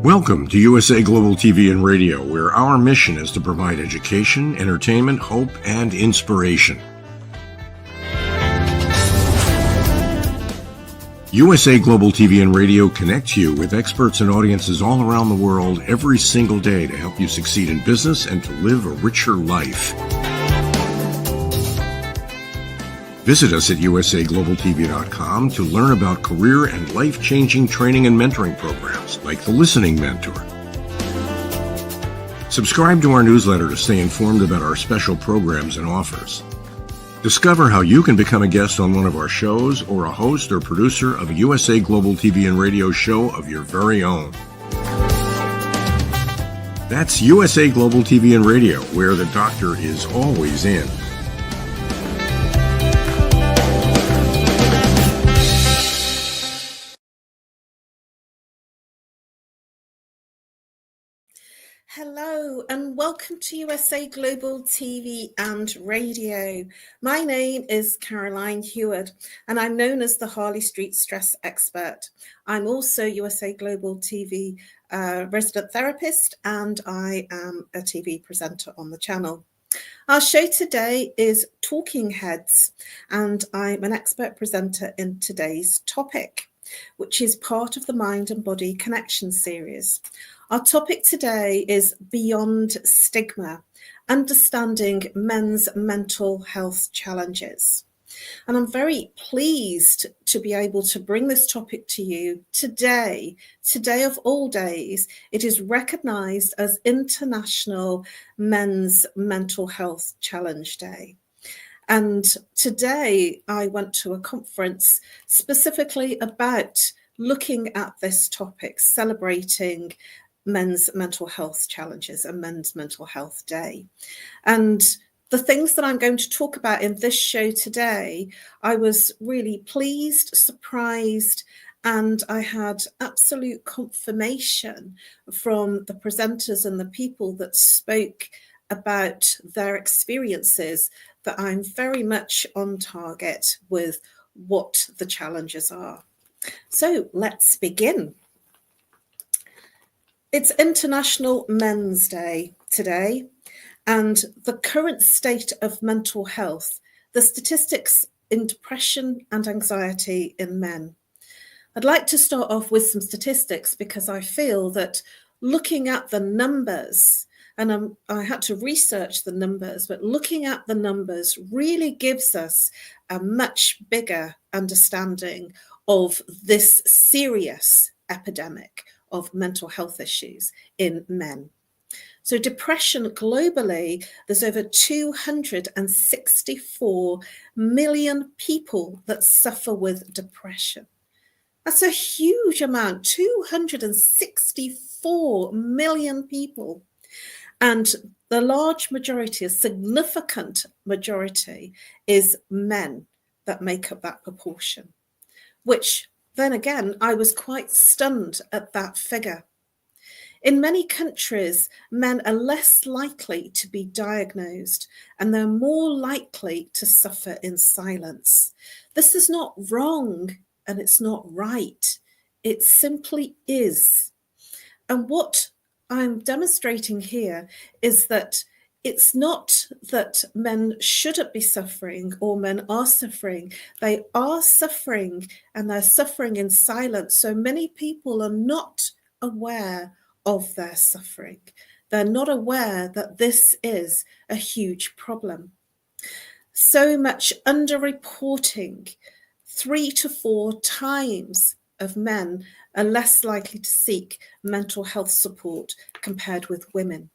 Welcome to USA Global TV and Radio, where our mission is to provide education, entertainment, hope, and inspiration. USA Global TV and Radio connects you with experts and audiences all around the world every single day to help you succeed in business and to live a richer life. Visit us at usaglobaltv.com to learn about career and life-changing training and mentoring programs like the Listening Mentor. Subscribe to our newsletter to stay informed about our special programs and offers. Discover how you can become a guest on one of our shows or a host or producer of a USA Global TV and Radio show of your very own. That's USA Global TV and Radio, where the doctor is always in. Hello and welcome to USA Global TV and Radio. My name is Caroline Heward and I'm known as the Harley Street Stress Expert. I'm also USA Global TV resident therapist and I am a TV presenter on the channel. Our show today is Talking Heads and I'm an expert presenter in today's topic, which is part of the Mind and Body Connection series. Our topic today is Beyond Stigma, Understanding Men's Mental Health Challenges. And I'm very pleased to be able to bring this topic to you today. Today of all days, it is recognised as International Men's Mental Health Challenge Day. And today I went to a conference specifically about looking at this topic, celebrating men's mental health challenges and Men's Mental Health Day. And the things that I'm going to talk about in this show today, I was really pleased, surprised, and I had absolute confirmation from the presenters and the people that spoke about their experiences that I'm very much on target with what the challenges are. So let's begin. It's International Men's Day today, and the current state of mental health, the statistics in depression and anxiety in men. I'd like to start off with some statistics because I feel that looking at the numbers, and I had to research the numbers, but looking at the numbers really gives us a much bigger understanding of this serious epidemic of mental health issues in men. So depression globally, there's over 264 million people that suffer with depression. That's a huge amount, 264 million people. And the large majority, a significant majority, is men that make up that proportion, which then again, I was quite stunned at that figure. In many countries, men are less likely to be diagnosed and they're more likely to suffer in silence. This is not wrong and it's not right. It simply is. And what I'm demonstrating here is that it's not that men shouldn't be suffering or men are suffering. They are suffering and they're suffering in silence. So many people are not aware of their suffering. They're not aware that this is a huge problem. So much underreporting, 3 to 4 times of men are less likely to seek mental health support compared with women.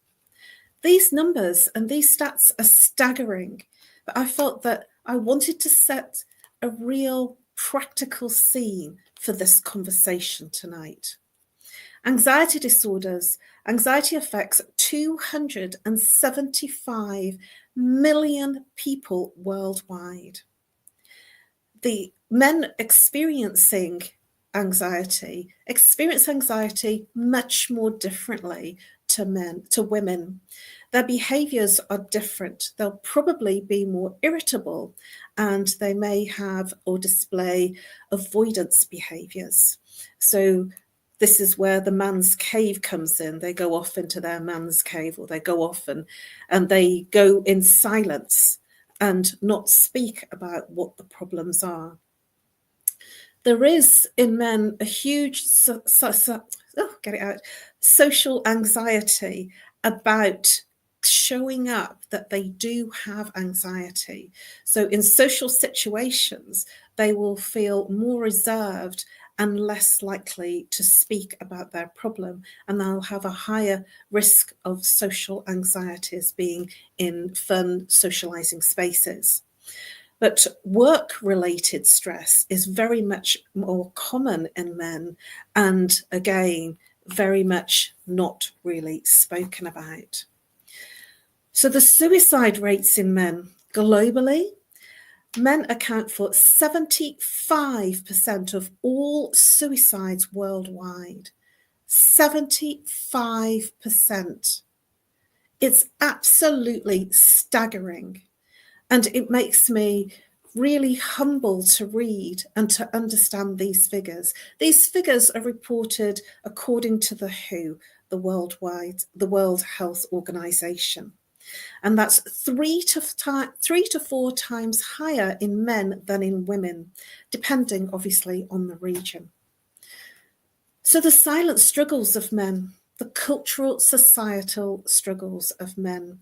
These numbers and these stats are staggering, but I felt that I wanted to set a real practical scene for this conversation tonight. Anxiety disorders. Anxiety affects 275 million people worldwide. The men experiencing anxiety experience anxiety much more differently to women. Their behaviours are different. They'll probably be more irritable and they may have or display avoidance behaviours. So this is where the man's cave comes in. They go off into their man's cave, or they go off and they go in silence and not speak about what the problems are. There is in men a huge social anxiety about showing up that they do have anxiety. So in social situations, they will feel more reserved and less likely to speak about their problem, and they'll have a higher risk of social anxieties being in fun socializing spaces. But work-related stress is very much more common in men, and again, very much not really spoken about. So the suicide rates in men globally, men account for 75% of all suicides worldwide. 75%. It's absolutely staggering. And it makes me really humble to read and to understand these figures. These figures are reported according to the WHO, the World Health Organization. And that's 3 to 4 times higher in men than in women, depending obviously on the region. So the silent struggles of men, the cultural, societal struggles of men,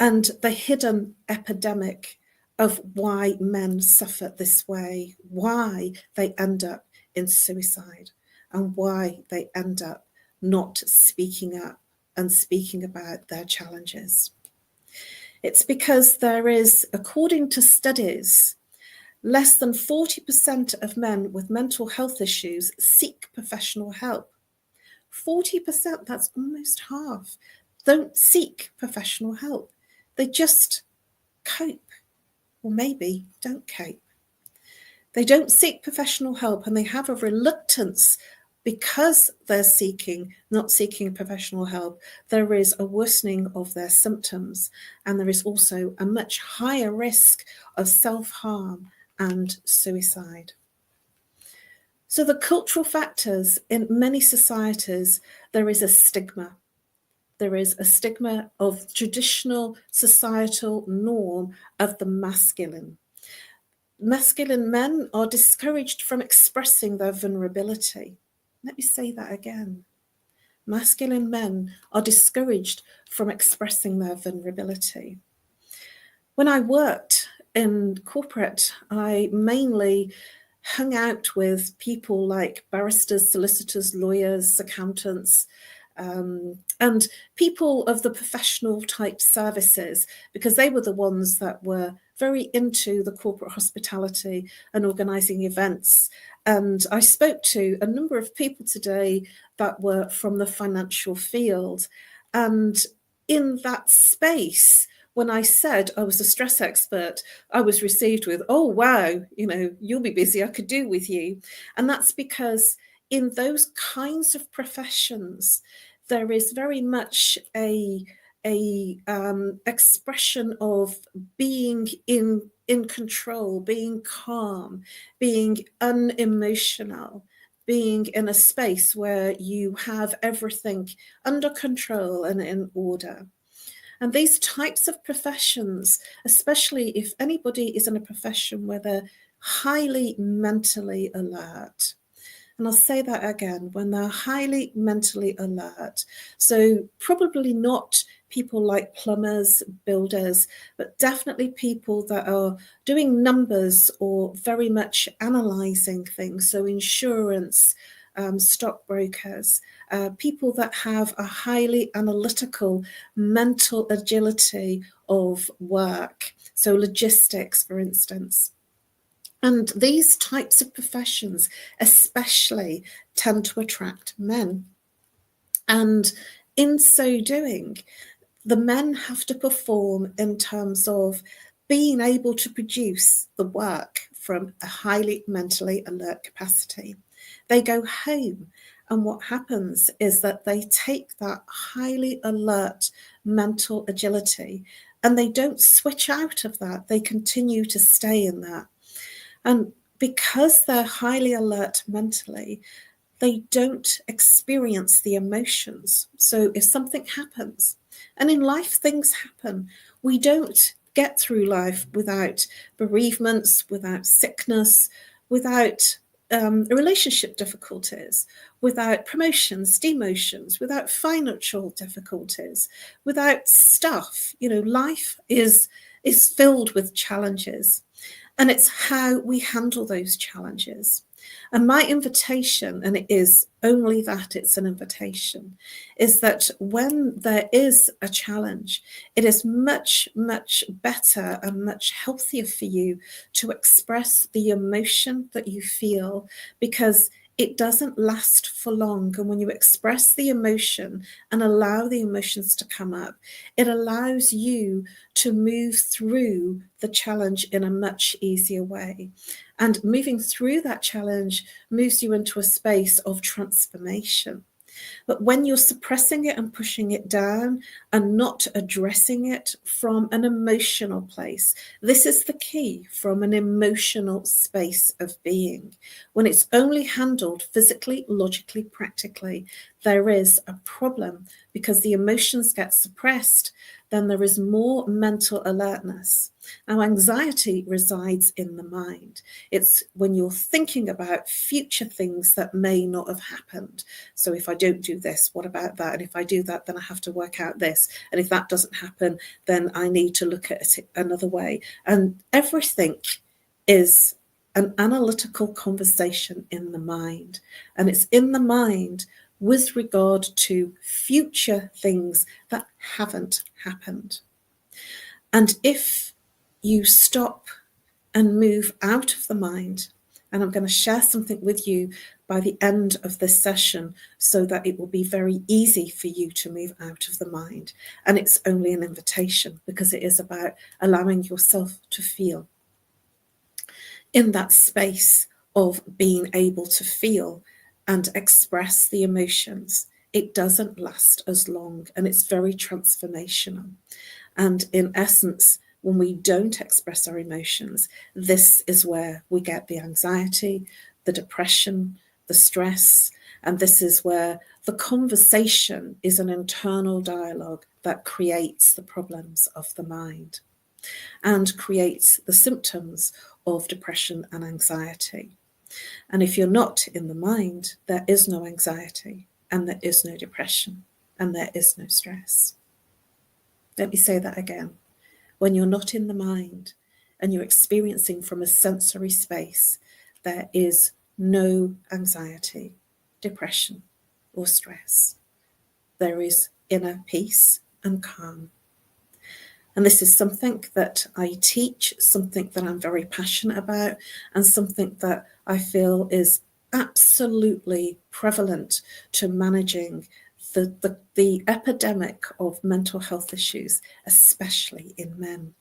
and the hidden epidemic of why men suffer this way, why they end up in suicide, and why they end up not speaking up and speaking about their challenges. It's because there is, according to studies, less than 40% of men with mental health issues seek professional help. 40%, that's almost half, don't seek professional help. They just cope, or maybe don't cope. They don't seek professional help, and they have a reluctance because they're not seeking professional help. There is a worsening of their symptoms, and there is also a much higher risk of self-harm and suicide. So the cultural factors in many societies, there is a stigma. There is a stigma of traditional societal norm of the masculine. Masculine men are discouraged from expressing their vulnerability. Let me say that again. Masculine men are discouraged from expressing their vulnerability. When I worked in corporate, I mainly hung out with people like barristers, solicitors, lawyers, accountants, and people of the professional type services, because they were the ones that were very into the corporate hospitality and organising events. And I spoke to a number of people today that were from the financial field. And in that space, when I said I was a stress expert, I was received with, oh, wow, you'll be busy, I could do with you. And that's because in those kinds of professions, there is very much a expression of being in control, being calm, being unemotional, being in a space where you have everything under control and in order. And these types of professions, especially if anybody is in a profession where they're highly mentally alert, and I'll say that again, when they're highly mentally alert. So probably not people like plumbers, builders, but definitely people that are doing numbers or very much analysing things. So insurance, stockbrokers, people that have a highly analytical mental agility of work. So logistics, for instance. And these types of professions especially tend to attract men. And in so doing, the men have to perform in terms of being able to produce the work from a highly mentally alert capacity. They go home, and what happens is that they take that highly alert mental agility and they don't switch out of that. They continue to stay in that. And because they're highly alert mentally, they don't experience the emotions. So if something happens, and in life things happen, we don't get through life without bereavements, without sickness, without relationship difficulties, without promotions, demotions, without financial difficulties, without stuff. Life is filled with challenges, and it's how we handle those challenges. And my invitation, and it is only that, it's an invitation, is that when there is a challenge, it is much, much better and much healthier for you to express the emotion that you feel, because it doesn't last for long. And when you express the emotion and allow the emotions to come up, it allows you to move through the challenge in a much easier way. And moving through that challenge moves you into a space of transformation. But when you're suppressing it and pushing it down and not addressing it from an emotional place, this is the key, from an emotional space of being. When it's only handled physically, logically, practically, there is a problem, because the emotions get suppressed, then there is more mental alertness. Now, anxiety resides in the mind. It's when you're thinking about future things that may not have happened. So if I don't do this, what about that? And if I do that, then I have to work out this. And if that doesn't happen, then I need to look at it another way. And everything is an analytical conversation in the mind. And it's in the mind with regard to future things that haven't happened. And if you stop and move out of the mind, and I'm going to share something with you by the end of this session so that it will be very easy for you to move out of the mind. And it's only an invitation, because it is about allowing yourself to feel in that space of being able to feel and express the emotions. It doesn't last as long, and it's very transformational. And in essence, when we don't express our emotions, this is where we get the anxiety, the depression, the stress, and this is where the conversation is an internal dialogue that creates the problems of the mind and creates the symptoms of depression and anxiety. And if you're not in the mind, there is no anxiety, and there is no depression, and there is no stress. Let me say that again. When you're not in the mind and you're experiencing from a sensory space, there is no anxiety, depression, or stress. There is inner peace and calm. And this is something that I teach, something that I'm very passionate about, and something that I feel is absolutely prevalent to managing the epidemic of mental health issues, especially in men.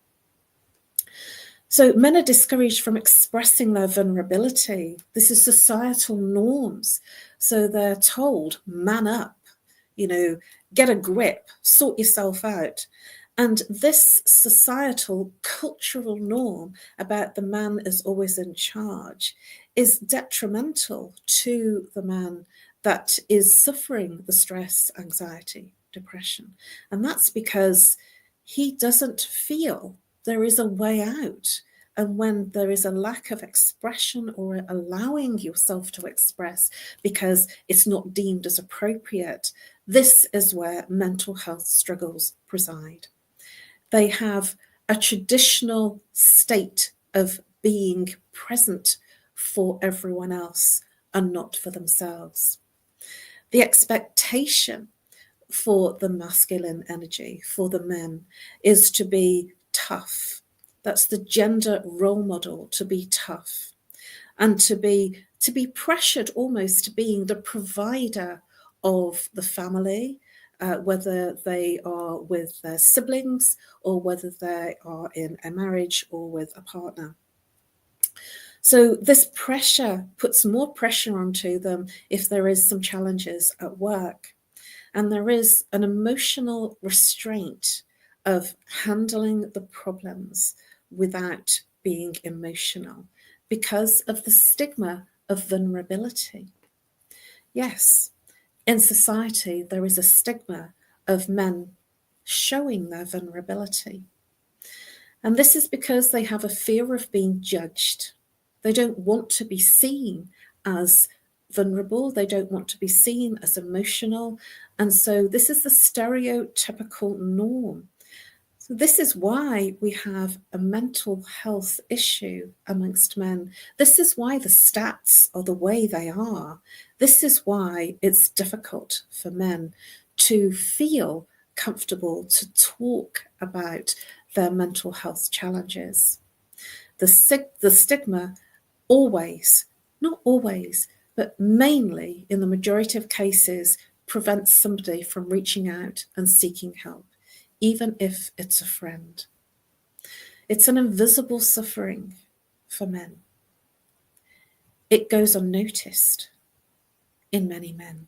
So men are discouraged from expressing their vulnerability. This is societal norms. So they're told, man up, get a grip, sort yourself out. And this societal cultural norm about the man is always in charge is detrimental to the man that is suffering the stress, anxiety, depression. And that's because he doesn't feel there is a way out. And when there is a lack of expression or allowing yourself to express because it's not deemed as appropriate, this is where mental health struggles preside. They have a traditional state of being present for everyone else and not for themselves. The expectation for the masculine energy, for the men, is to be tough. That's the gender role model, to be tough, and to be pressured almost to being the provider of the family, whether they are with their siblings or whether they are in a marriage or with a partner. So this pressure puts more pressure onto them if there is some challenges at work. And there is an emotional restraint of handling the problems without being emotional because of the stigma of vulnerability. Yes, in society, there is a stigma of men showing their vulnerability. And this is because they have a fear of being judged. They don't want to be seen as vulnerable. They don't want to be seen as emotional. And so this is the stereotypical norm. So this is why we have a mental health issue amongst men. This is why the stats are the way they are. This is why it's difficult for men to feel comfortable to talk about their mental health challenges. The stigma always, not always, but mainly in the majority of cases, prevents somebody from reaching out and seeking help, even if it's a friend. It's an invisible suffering for men. It goes unnoticed in many men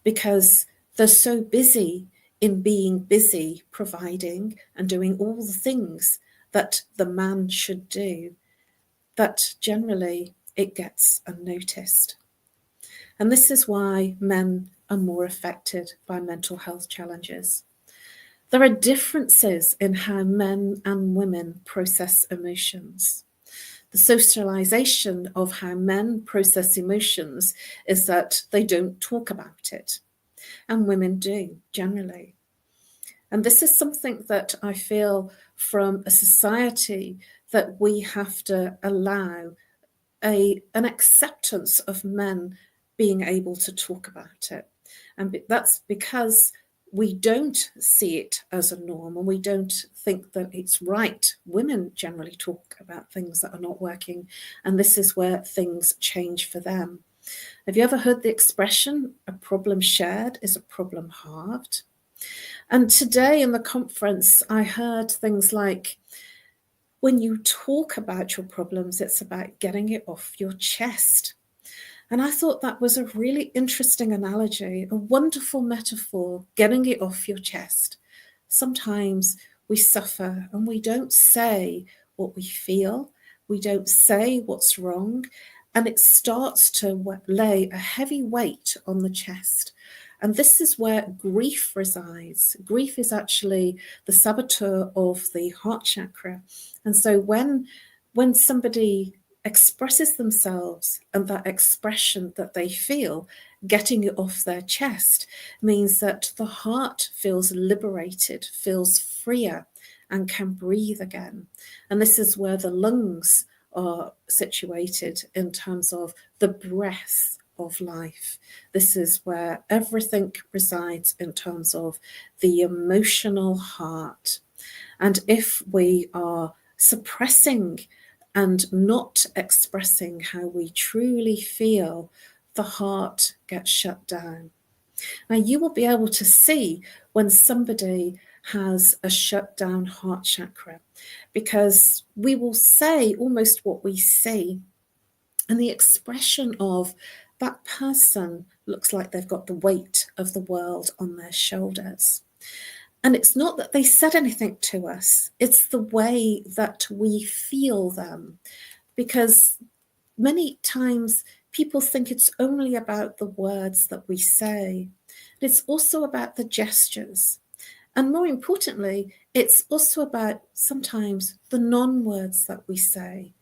because they're so busy in being busy, providing and doing all the things that the man should do, that generally it gets unnoticed. And this is why men are more affected by mental health challenges. There are differences in how men and women process emotions. The socialization of how men process emotions is that they don't talk about it, and women do generally. And this is something that I feel from a society that we have to allow an acceptance of men being able to talk about it. And that's because we don't see it as a norm and we don't think that it's right. Women generally talk about things that are not working, and this is where things change for them. Have you ever heard the expression, a problem shared is a problem halved? And today in the conference, I heard things like, when you talk about your problems, it's about getting it off your chest. And I thought that was a really interesting analogy, a wonderful metaphor, getting it off your chest. Sometimes we suffer and we don't say what we feel, we don't say what's wrong, and it starts to lay a heavy weight on the chest. And this is where grief resides. Grief is actually the saboteur of the heart chakra. And so when somebody expresses themselves and that expression that they feel, getting it off their chest means that the heart feels liberated, feels freer, and can breathe again. And this is where the lungs are situated in terms of the breath of life. This is where everything resides in terms of the emotional heart. And if we are suppressing and not expressing how we truly feel, the heart gets shut down. Now, you will be able to see when somebody has a shut down heart chakra, because we will say almost what we see, and the expression of that person looks like they've got the weight of the world on their shoulders. And it's not that they said anything to us, it's the way that we feel them. Because many times people think it's only about the words that we say. It's also about the gestures. And more importantly, it's also about sometimes the non-words that we say,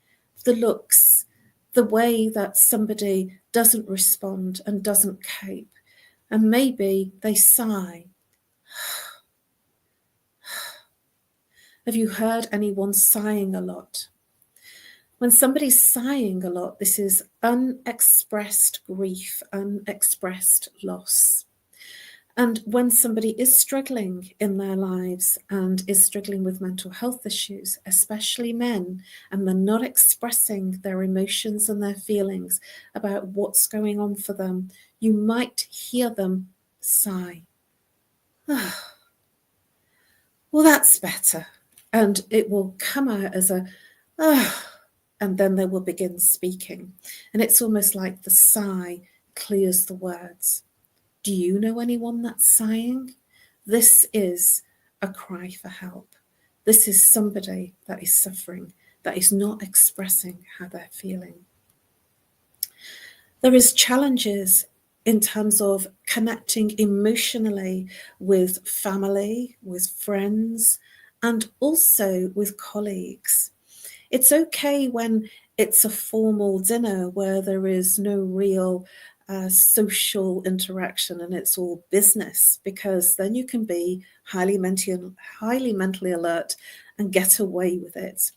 the looks, the way that somebody doesn't respond and doesn't cope. And maybe they sigh. Have you heard anyone sighing a lot? When somebody's sighing a lot, this is unexpressed grief, unexpressed loss. And when somebody is struggling in their lives and is struggling with mental health issues, especially men, and they're not expressing their emotions and their feelings about what's going on for them, you might hear them sigh. Well, that's better. And it will come out as a, and then they will begin speaking. And it's almost like the sigh clears the words. Do you know anyone that's sighing? This is a cry for help. This is somebody that is suffering, that is not expressing how they're feeling. There is challenges in terms of connecting emotionally with family, with friends, and also with colleagues. It's okay when it's a formal dinner where there is no real social interaction and it's all business, because then you can be highly mentally alert and get away with it.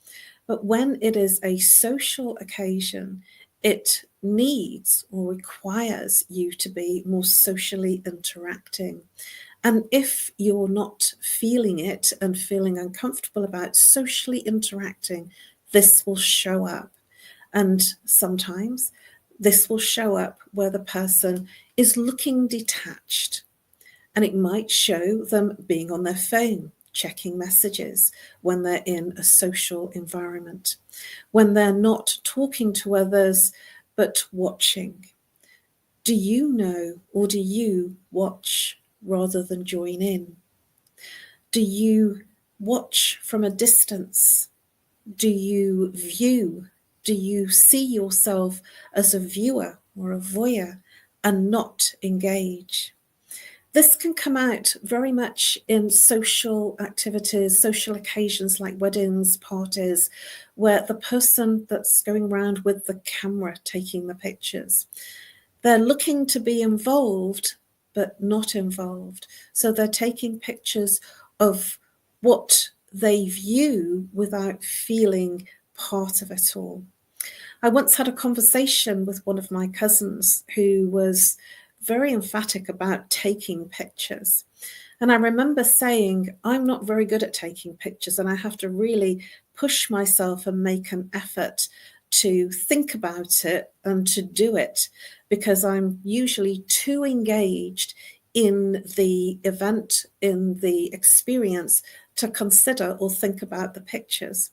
But when it is a social occasion, it needs or requires you to be more socially interacting. And if you're not feeling it and feeling uncomfortable about socially interacting, this will show up. And sometimes this will show up where the person is looking detached. And it might show them being on their phone, checking messages when they're in a social environment, when they're not talking to others, but watching. Do you know, or do you watch rather than join in? Do you watch from a distance? Do you view? Do you see yourself as a viewer or a voyeur and not engage? This can come out very much in social activities, social occasions like weddings, parties, where the person that's going around with the camera taking the pictures, they're looking to be involved, but not involved. So they're taking pictures of what they view without feeling part of it all. I once had a conversation with one of my cousins who was very emphatic about taking pictures. And I remember saying, I'm not very good at taking pictures, and I have to really push myself and make an effort to think about it and to do it, because I'm usually too engaged in the event, in the experience, to consider or think about the pictures.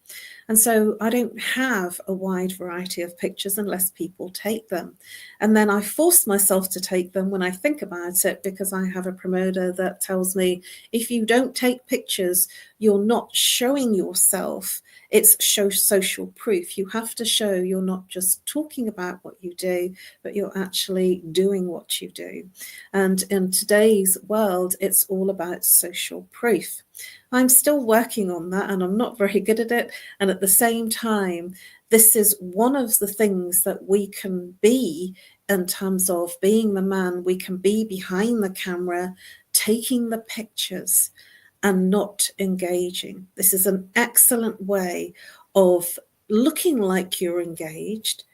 And so I don't have a wide variety of pictures unless people take them. And then I force myself to take them when I think about it, because I have a promoter that tells me, if you don't take pictures, you're not showing yourself. It's social proof. You have to show you're not just talking about what you do, but you're actually doing what you do. And in today's world, it's all about social proof. I'm still working on that, and I'm not very good at it. And at the same time, this is one of the things that we can be in terms of being the man. We can be behind the camera, taking the pictures and not engaging. This is an excellent way of looking like you're engaged,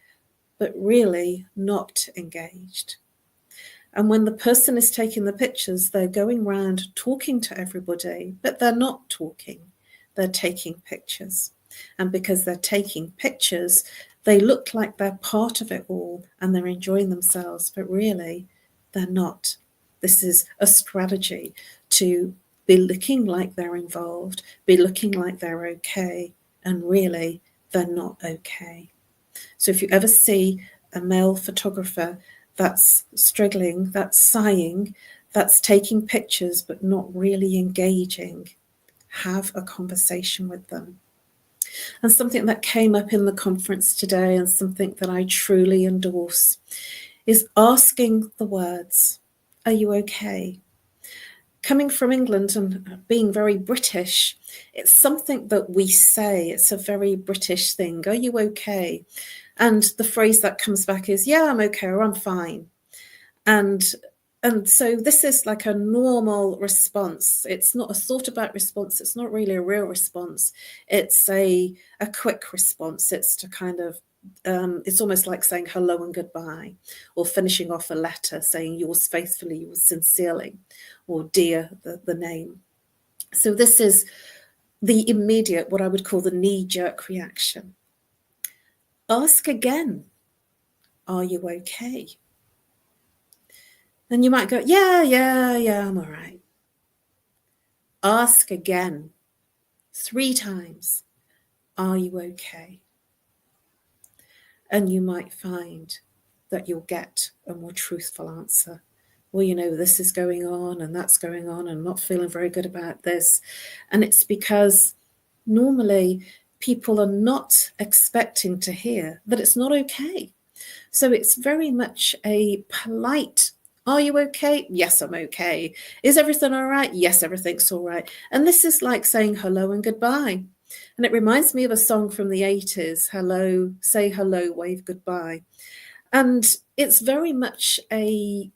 but really not engaged. And when the person is taking the pictures, they're going around talking to everybody, but they're not talking. They're taking pictures. And because they're taking pictures, they look like they're part of it all and they're enjoying themselves, but really they're not. This is a strategy to be looking like they're involved, be looking like they're okay, and really they're not okay. So if you ever see a male photographer that's struggling, that's sighing, that's taking pictures but not really engaging, have a conversation with them. And something that came up in the conference today, and something that I truly endorse, is asking the words, are you okay? Coming from England and being very British, it's something that we say. It's a very British thing. Are you okay? And the phrase that comes back is, yeah, I'm okay, or I'm fine. And so this is like a normal response. It's not a thought about response. It's not really a real response. It's a quick response. It's to kind of, it's almost like saying hello and goodbye, or finishing off a letter saying yours faithfully, yours sincerely, or dear, the name. So this is the immediate, what I would call the knee-jerk reaction. Ask again, are you okay? Then you might go, yeah, I'm all right. Ask again, 3 times, are you okay? And you might find that you'll get a more truthful answer. Well, you know, this is going on and that's going on, and I'm not feeling very good about this. And it's because normally people are not expecting to hear that it's not okay. So it's very much a polite Are you okay? Yes, I'm okay. Is everything all right? Yes, everything's all right. And this is like saying hello and goodbye. And it reminds me of a song from the 80s, hello, say hello, wave goodbye. And it's very much a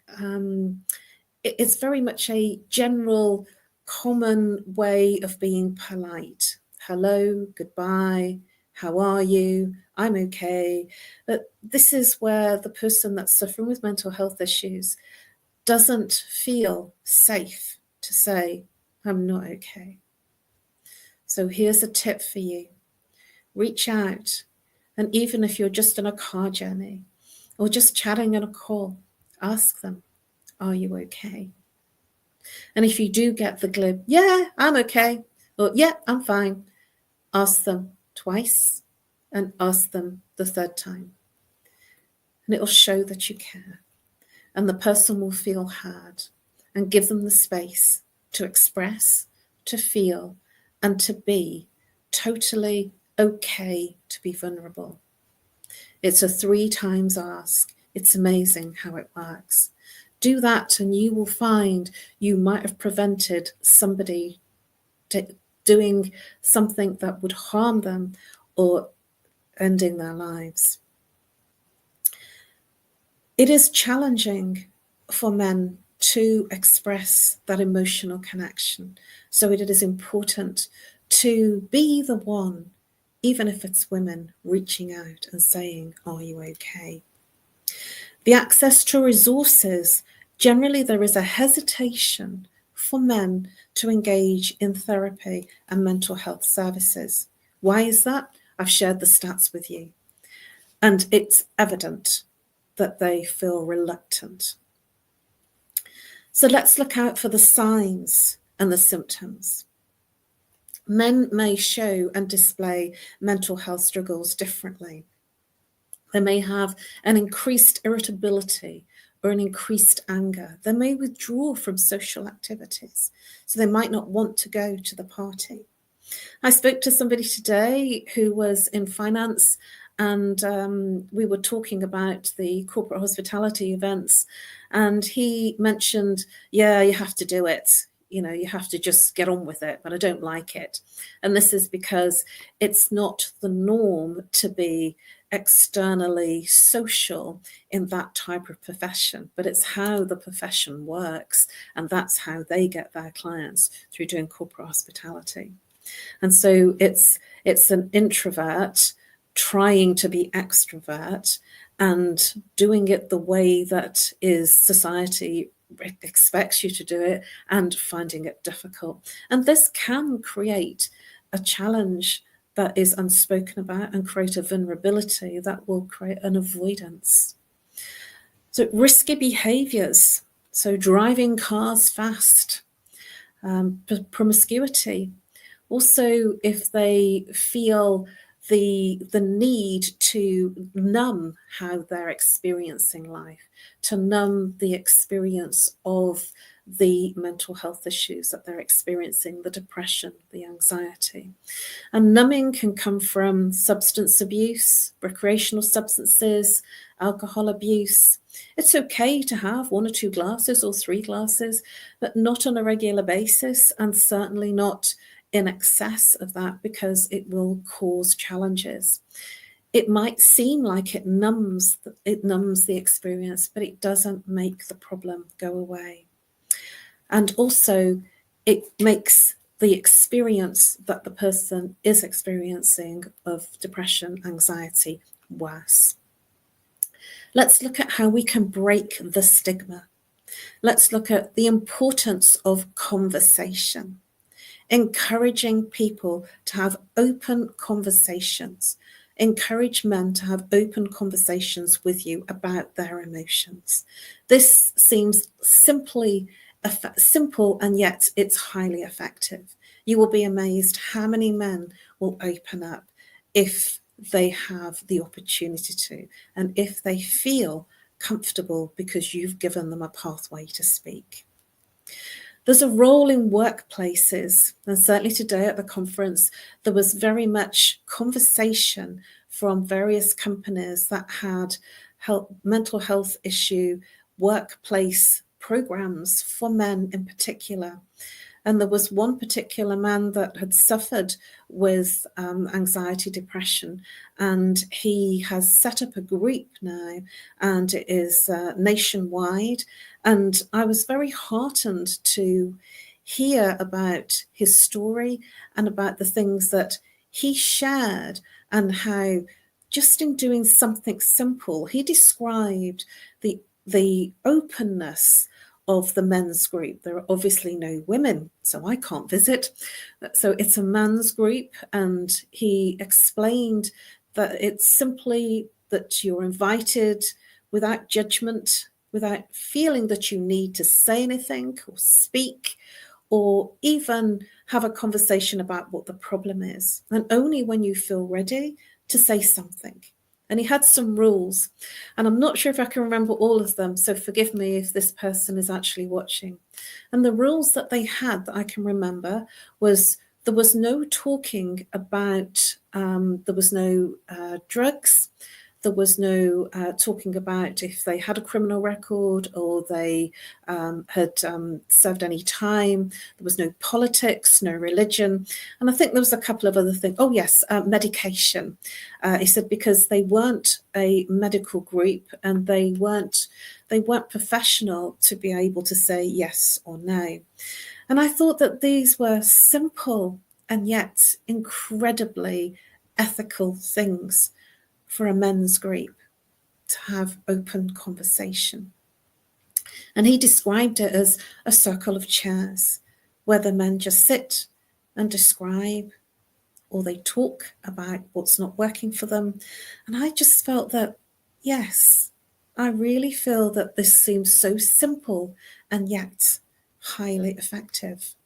general, common way of being polite. Hello, goodbye, how are you? I'm okay. But this is where the person that's suffering with mental health issues doesn't feel safe to say, I'm not okay. So here's a tip for you. Reach out, and even if you're just on a car journey or just chatting on a call, ask them, are you okay? And if you do get the glib, yeah, I'm okay, or yeah, I'm fine, ask them twice and ask them the third time. And it'll show that you care. And the person will feel heard, and give them the space to express, to feel, and to be totally okay to be vulnerable. It's a 3 times ask. It's amazing how it works. Do that and you will find you might have prevented somebody doing something that would harm them or ending their lives. It is challenging for men to express that emotional connection. So it is important to be the one, even if it's women, reaching out and saying, are you okay? The access to resources, generally there is a hesitation for men to engage in therapy and mental health services. Why is that? I've shared the stats with you. And it's evident that they feel reluctant. So let's look out for the signs and the symptoms. Men may show and display mental health struggles differently. They may have an increased irritability or an increased anger. They may withdraw from social activities, so they might not want to go to the party. I spoke to somebody today who was in finance, and we were talking about the corporate hospitality events, and he mentioned, yeah, you have to do it. You know, you have to just get on with it, but I don't like it. And this is because it's not the norm to be externally social in that type of profession, but it's how the profession works, and that's how they get their clients, through doing corporate hospitality. And so it's an introvert trying to be extrovert and doing it the way that is society expects you to do it, and finding it difficult. And this can create a challenge that is unspoken about and create a vulnerability that will create an avoidance. So risky behaviours, so driving cars fast, promiscuity. Also, if they feel the need to numb how they're experiencing life, to numb the experience of the mental health issues that they're experiencing, the depression, the anxiety. And numbing can come from substance abuse, recreational substances, alcohol abuse. It's okay to have 1 or 2 glasses or 3 glasses, but not on a regular basis, and certainly not in excess of that, because it will cause challenges. It might seem like it numbs the experience, but it doesn't make the problem go away. And also, it makes the experience that the person is experiencing of depression, anxiety, worse. Let's look at how we can break the stigma. Let's look at the importance of conversation. Encouraging people to have open conversations. Encourage men to have open conversations with you about their emotions. This seems simple, and yet it's highly effective. You will be amazed how many men will open up if they have the opportunity to, and if they feel comfortable because you've given them a pathway to speak. There's a role in workplaces, and certainly today at the conference, there was very much conversation from various companies that had mental health issue workplace programs for men in particular. And there was one particular man that had suffered with anxiety, depression, and he has set up a group now, and it is nationwide. And I was very heartened to hear about his story and about the things that he shared, and how just in doing something simple, he described the openness of the men's group. There are obviously no women, so I can't visit. So it's a man's group, and he explained that it's simply that you're invited without judgment, without feeling that you need to say anything or speak or even have a conversation about what the problem is, and only when you feel ready to say something. And he had some rules, and I'm not sure if I can remember all of them, so forgive me if this person is actually watching. And the rules that they had that I can remember was there was no talking about, there was no drugs, there was no talking about if they had a criminal record or they had served any time. There was no politics, no religion. And I think there was a couple of other things. Oh, yes, medication. He said because they weren't a medical group and they weren't professional to be able to say yes or no. And I thought that these were simple and yet incredibly ethical things for a men's group to have open conversation. And he described it as a circle of chairs where the men just sit and describe, or they talk about what's not working for them. And I just felt that, yes, I really feel that this seems so simple and yet highly effective.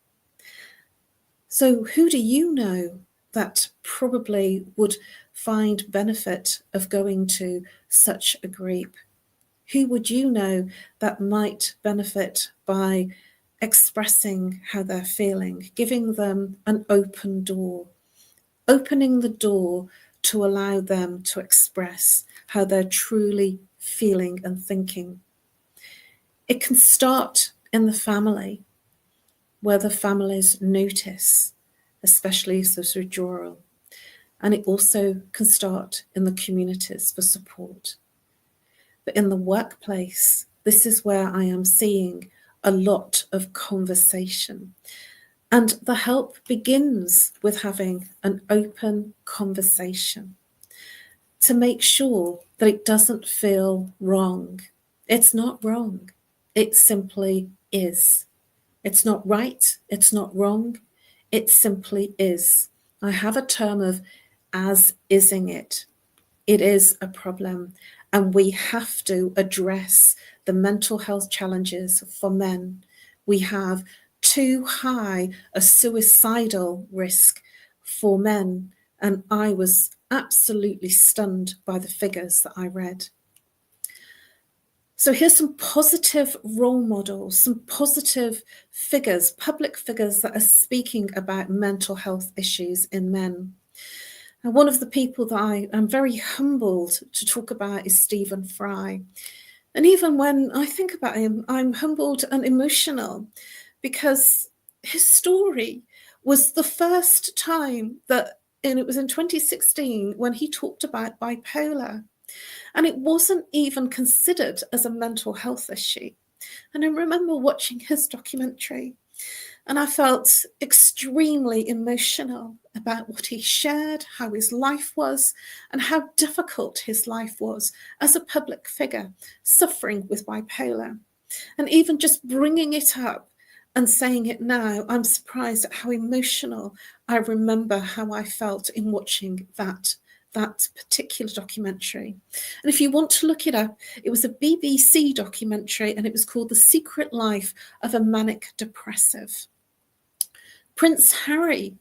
So who do you know that probably would find benefit of going to such a group? Who would you know that might benefit by expressing how they're feeling, giving them an open door, opening the door to allow them to express how they're truly feeling and thinking? It can start in the family, where the families notice, especially if there's withdrawal. And it also can start in the communities for support. But in the workplace, this is where I am seeing a lot of conversation. And the help begins with having an open conversation to make sure that it doesn't feel wrong. It's not wrong. It simply is. It's not right. It's not wrong. It simply is. I have a term of as-ising it. It is a problem, and we have to address the mental health challenges for men. We have too high a suicidal risk for men, and I was absolutely stunned by the figures that I read. So here's some positive role models, some positive figures, public figures that are speaking about mental health issues in men. And one of the people that I am very humbled to talk about is Stephen Fry. And even when I think about him, I'm humbled and emotional because his story was the first time that, and it was in 2016 when he talked about bipolar. And it wasn't even considered as a mental health issue. And I remember watching his documentary, and I felt extremely emotional about what he shared, how his life was, and how difficult his life was as a public figure suffering with bipolar. And even just bringing it up and saying it now, I'm surprised at how emotional I remember how I felt in watching that particular documentary. And if you want to look it up, it was a BBC documentary, and it was called The Secret Life of a Manic Depressive. Prince Harry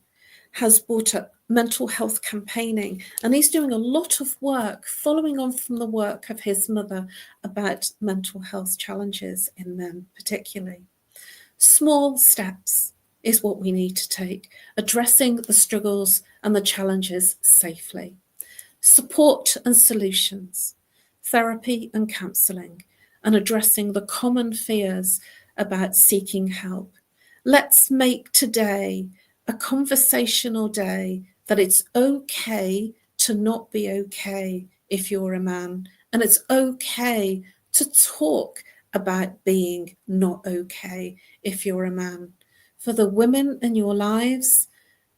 has brought up mental health campaigning, and he's doing a lot of work following on from the work of his mother about mental health challenges in men particularly. Small steps is what we need to take, addressing the struggles and the challenges safely. Support and solutions, therapy and counselling, and addressing the common fears about seeking help. Let's make today a conversational day that it's okay to not be okay if you're a man, and it's okay to talk about being not okay if you're a man. For the women in your lives,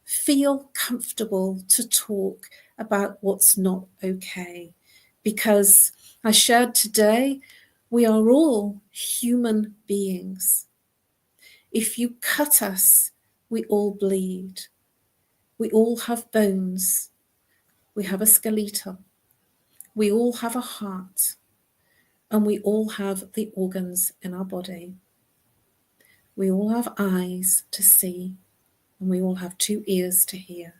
feel comfortable to talk about what's not okay, because I shared today, we are all human beings. If you cut us, we all bleed. We all have bones. We have a skeletal. We all have a heart. And we all have the organs in our body. We all have eyes to see. And we all have 2 ears to hear.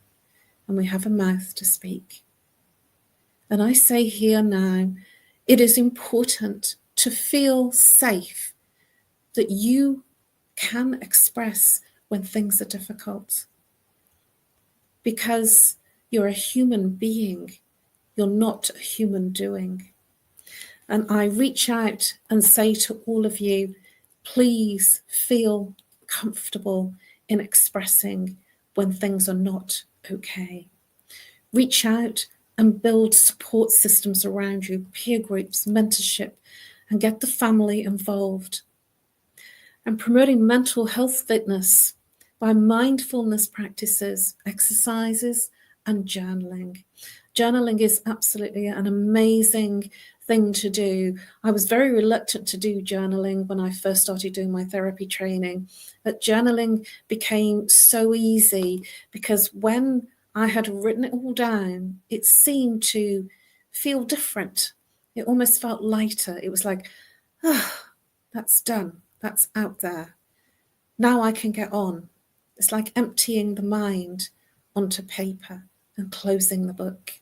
And we have a mouth to speak. And I say here now, it is important to feel safe, that you can express when things are difficult. Because you're a human being, you're not a human doing. And I reach out and say to all of you, please feel comfortable in expressing when things are not okay. Reach out and build support systems around you, peer groups, mentorship, and get the family involved. And promoting mental health fitness by mindfulness practices, exercises, and journaling. Journaling is absolutely an amazing thing to do. I was very reluctant to do journaling when I first started doing my therapy training, but journaling became so easy because when I had written it all down, it seemed to feel different. It almost felt lighter. It was like, that's done. That's out there. Now I can get on. It's like emptying the mind onto paper and closing the book.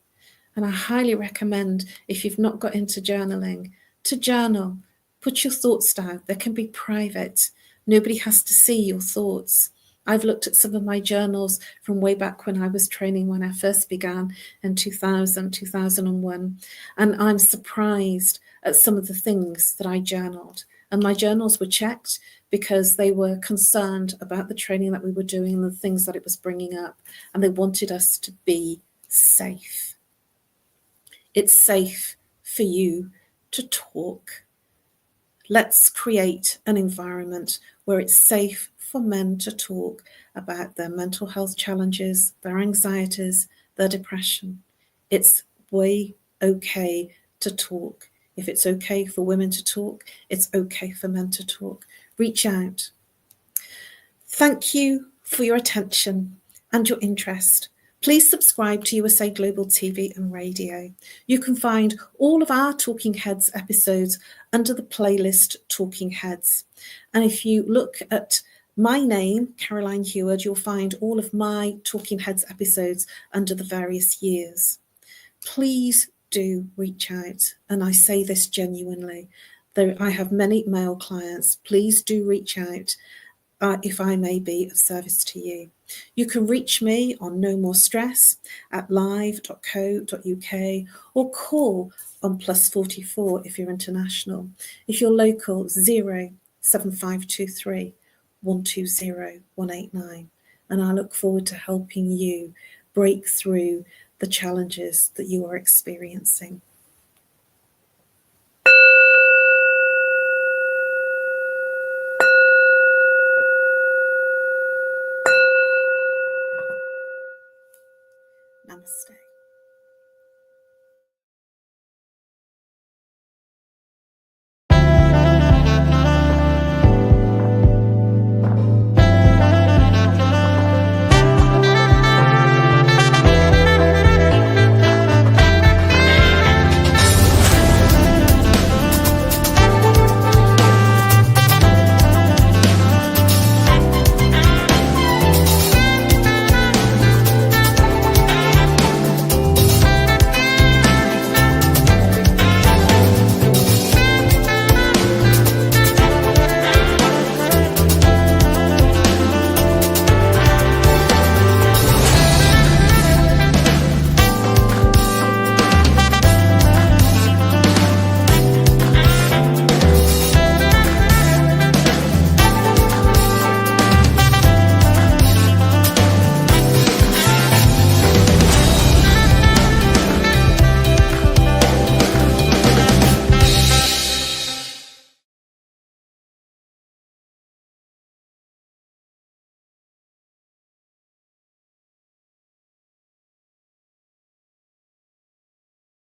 And I highly recommend, if you've not got into journaling, to journal. Put your thoughts down. They can be private. Nobody has to see your thoughts. I've looked at some of my journals from way back when I was training, when I first began in 2000, 2001. And I'm surprised at some of the things that I journaled. And my journals were checked because they were concerned about the training that we were doing and the things that it was bringing up. And they wanted us to be safe. It's safe for you to talk. Let's create an environment where it's safe for men to talk about their mental health challenges, their anxieties, their depression. It's way okay to talk. If it's okay for women to talk, it's okay for men to talk. Reach out. Thank you for your attention and your interest. Please subscribe to USA Global TV and Radio. You can find all of our Talking Heads episodes under the playlist Talking Heads. And if you look at my name, Caroline Heward, you'll find all of my Talking Heads episodes under the various years. Please do reach out. And I say this genuinely. Though I have many male clients, please do reach out if I may be of service to you. You can reach me on No More Stress at live.co.uk or call on +44 if you're international. If you're local, 07523 120 189. And I look forward to helping you break through the challenges that you are experiencing.